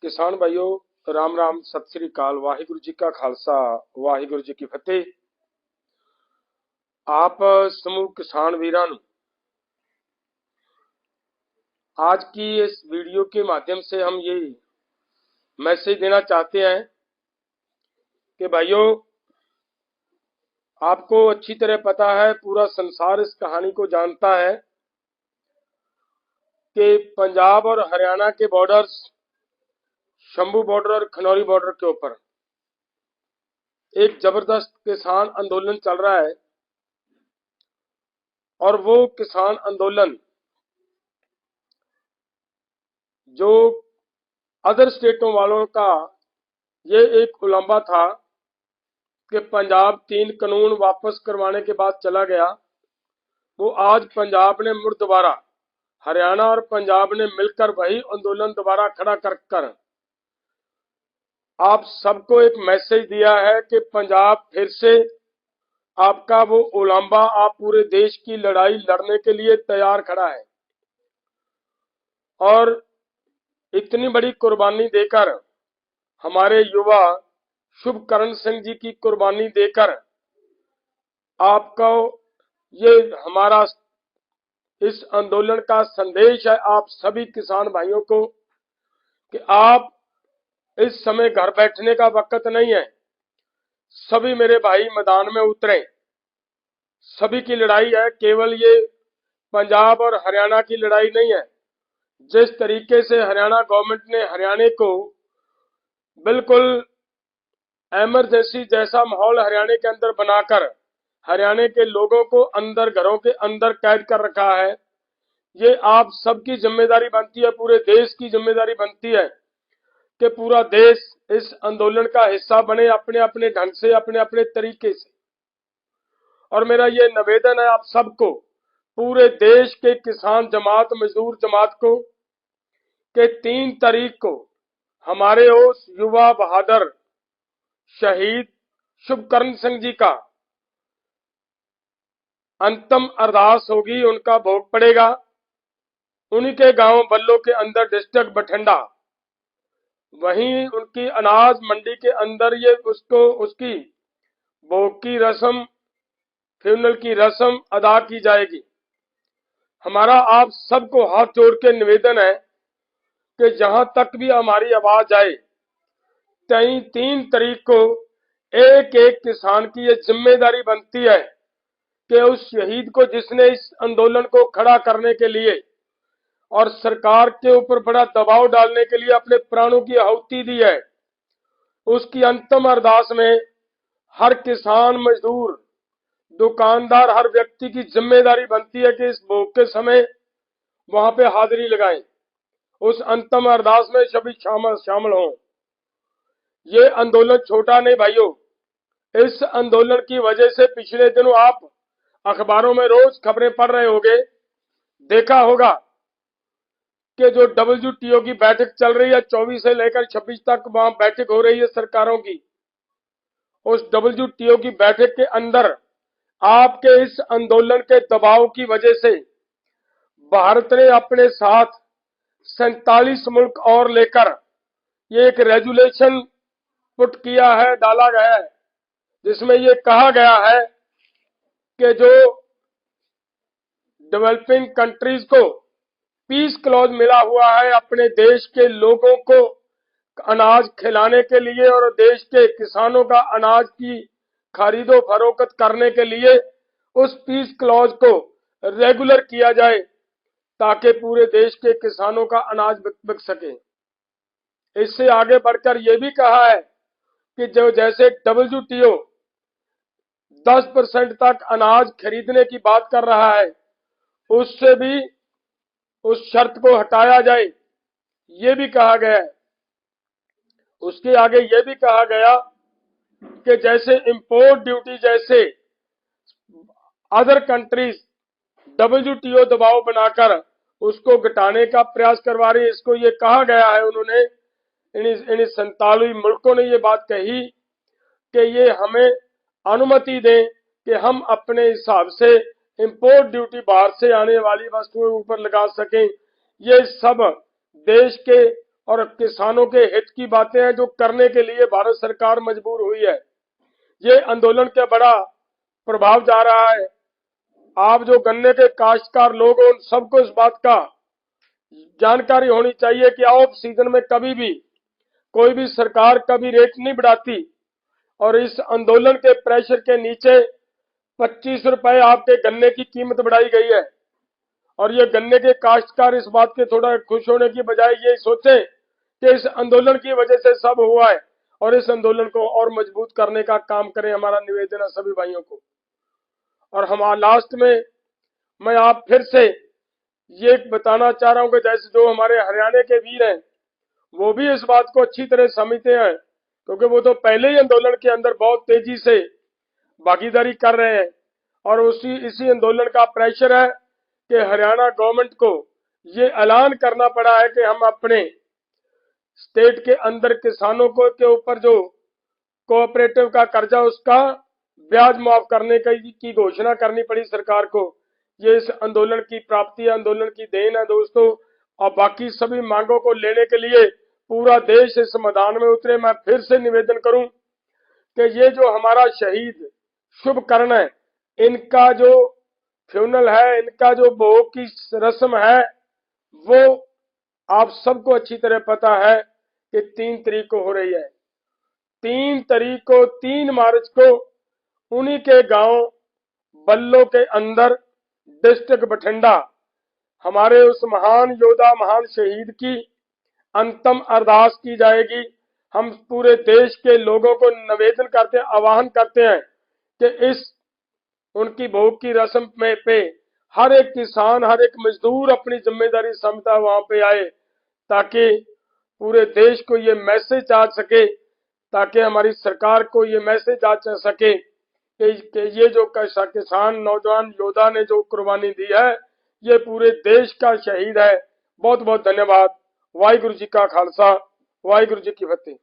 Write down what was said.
किसान भाइयों राम राम सत श्री अकाल वाहिगुरु जी का खालसा वाहिगुरु जी की फतेह। आप समूह किसान वीरां नूं आज की इस वीडियो के माध्यम से हम ये मैसेज देना चाहते हैं कि भाइयों, आपको अच्छी तरह पता है, पूरा संसार इस कहानी को जानता है कि पंजाब और हरियाणा के बॉर्डर्स, शंभू बॉर्डर और खनौरी बॉर्डर के ऊपर एक जबरदस्त किसान आंदोलन चल रहा है। और वो किसान आंदोलन जो अदर स्टेटों वालों का ये एक उलंबा था कि पंजाब 3 कानून वापस करवाने के बाद चला गया, वो आज पंजाब ने मुड़ दोबारा, हरियाणा और पंजाब ने मिलकर वही आंदोलन दोबारा खड़ा कर आप सबको एक मैसेज दिया है कि पंजाब फिर से आपका वो उलंबा, आप पूरे देश की लड़ाई लड़ने के लिए तैयार खड़ा है। और इतनी बड़ी कुर्बानी देकर, हमारे युवा शुभकरण सिंह जी की कुर्बानी देकर, आपको ये हमारा इस आंदोलन का संदेश है आप सभी किसान भाइयों को कि आप इस समय घर बैठने का वक्त नहीं है। सभी मेरे भाई मैदान में उतरे, सभी की लड़ाई है, केवल ये पंजाब और हरियाणा की लड़ाई नहीं है। जिस तरीके से हरियाणा गवर्नमेंट ने हरियाणा को बिल्कुल इमरजेंसी जैसा माहौल हरियाणा के अंदर बनाकर हरियाणा के लोगों को अंदर घरों के अंदर कैद कर रखा है, ये आप सबकी जिम्मेदारी बनती है, पूरे देश की जिम्मेदारी बनती है कि पूरा देश इस आंदोलन का हिस्सा बने, अपने अपने ढंग से, अपने अपने तरीके से। और मेरा ये निवेदन है आप सबको, पूरे देश के किसान जमात, मजदूर जमात को, कि 3 तारीख को हमारे उस युवा बहादुर शहीद शुभकरण सिंह जी का अंतिम अरदास होगी, उनका भोग पड़ेगा उन्हीं के गांव बल्लो के अंदर, डिस्ट्रिक्ट बठिंडा। वहीं उनकी अनाज मंडी के अंदर ये उसकी भोग की रस्म, फ्यूनरल की रस्म अदा की जाएगी। हमारा आप सबको हाथ जोड़ के निवेदन है कि जहां तक भी हमारी आवाज आए, 3 तारीख को एक एक किसान की ये जिम्मेदारी बनती है कि उस शहीद को, जिसने इस आंदोलन को खड़ा करने के लिए और सरकार के ऊपर बड़ा दबाव डालने के लिए अपने प्राणों की आहुति दी है, उसकी अंतिम अरदास में हर किसान, मजदूर, दुकानदार, हर व्यक्ति की जिम्मेदारी बनती है कि इस भोग के समय वहां पे हाजिरी लगाएं, उस अंतिम अरदास में सभी शामिल हों। ये आंदोलन छोटा नहीं भाइयों, इस आंदोलन की वजह से पिछले दिनों आप अखबारों में रोज खबरें पढ़ रहे होंगे, देखा होगा कि जो WTO की बैठक चल रही है, 24 से लेकर 26 तक वहां बैठक हो रही है सरकारों की। उस WTO की बैठक के अंदर आपके इस आंदोलन के दबाव की वजह से भारत ने अपने साथ 47 मुल्क और लेकर ये एक रेजुलेशन पुट किया है, डाला गया है, जिसमें ये कहा गया है कि जो डेवलपिंग कंट्रीज को पीस क्लॉज मिला हुआ है अपने देश के लोगों को अनाज खिलाने के लिए और देश के किसानों का अनाज की खरीदो फरोख्त करने के लिए, उस पीस क्लॉज को रेगुलर किया जाए ताकि पूरे देश के किसानों का अनाज बिक सके। इससे आगे बढ़कर यह भी कहा है कि जो जैसे WTO 10% तक अनाज खरीदने की बात कर रहा है, उससे भी उस शर्त को हटाया जाए, ये भी कहा गया है। उसके आगे ये भी कहा गया कि जैसे इंपोर्ट ड्यूटी जैसे अदर कंट्रीज WTO दबाव बनाकर उसको घटाने का प्रयास करवा रही है, इसको ये कहा गया है, उन्होंने इन 47 मुल्कों ने ये बात कही कि ये हमें अनुमति दें कि हम अपने हिसाब से इंपोर्ट ड्यूटी बाहर से आने वाली वस्तुओं के ऊपर लगा सकें। ये सब देश के और किसानों के हित की बातें हैं जो करने के लिए भारत सरकार मजबूर हुई है। ये आंदोलन का बड़ा प्रभाव जा रहा है। आप जो गन्ने के काश्तकार लोग हैं उन सबको इस बात का जानकारी होनी चाहिए कि ऑफ सीजन में कभी भी कोई भी सरकार कभी रेट नहीं बढ़ाती, और इस आंदोलन के प्रेशर के नीचे 25 रुपए आपके गन्ने की कीमत बढ़ाई गई है। और ये गन्ने के काश्तकार इस बात के थोड़ा खुश होने की बजाय ये सोचे कि इस आंदोलन की वजह से सब हुआ है, और इस आंदोलन को और मजबूत करने का काम करें। हमारा निवेदन है सभी भाइयों को। और हमारा लास्ट में मैं आप फिर से ये बताना चाह रहा हूं कि जैसे जो हमारे हरियाणा के वीर हैं वो भी इस बात को अच्छी तरह समझते हैं, क्योंकि वो तो पहले ही आंदोलन के अंदर बहुत तेजी से भागीदारी कर रहे हैं। और इसी आंदोलन का प्रेशर है कि हरियाणा गवर्नमेंट को ये ऐलान करना पड़ा है कि हम अपने स्टेट के अंदर किसानों को के ऊपर जो कोऑपरेटिव का कर्जा उसका ब्याज माफ करने की घोषणा करनी पड़ी सरकार को। ये इस आंदोलन की प्राप्ति है, आंदोलन की देन है दोस्तों। और बाकी सभी मांगों को लेने के लिए पूरा देश इस मैदान में उतरे। मैं फिर से निवेदन करूं कि ये जो हमारा शहीद शुभ कर्ण है, इनका जो फ्यूनल है, इनका जो भोग की रस्म है, वो आप सबको अच्छी तरह पता है कि 3 तारीख को हो रही है। 3 तारीख को 3 मार्च को उन्हीं के गांव बल्लो के अंदर डिस्ट्रिक्ट बठिंडा हमारे उस महान योद्धा महान शहीद की अंतिम अरदास की जाएगी। हम पूरे देश के लोगों को निवेदन करते हैं, आह्वान करते हैं कि इस उनकी भोग की रस्म में पे हर एक किसान हर एक मजदूर अपनी जिम्मेदारी समझता वहां पे आए, ताकि पूरे देश को ये मैसेज आ सके, ताकि हमारी सरकार को ये मैसेज आ सके कि ये जो किसान नौजवान योद्धा ने जो कुर्बानी दी है ये पूरे देश का शहीद है। बहुत बहुत धन्यवाद। वाहिगुरु जी का खालसा, वाहिगुरु जी की फतेह।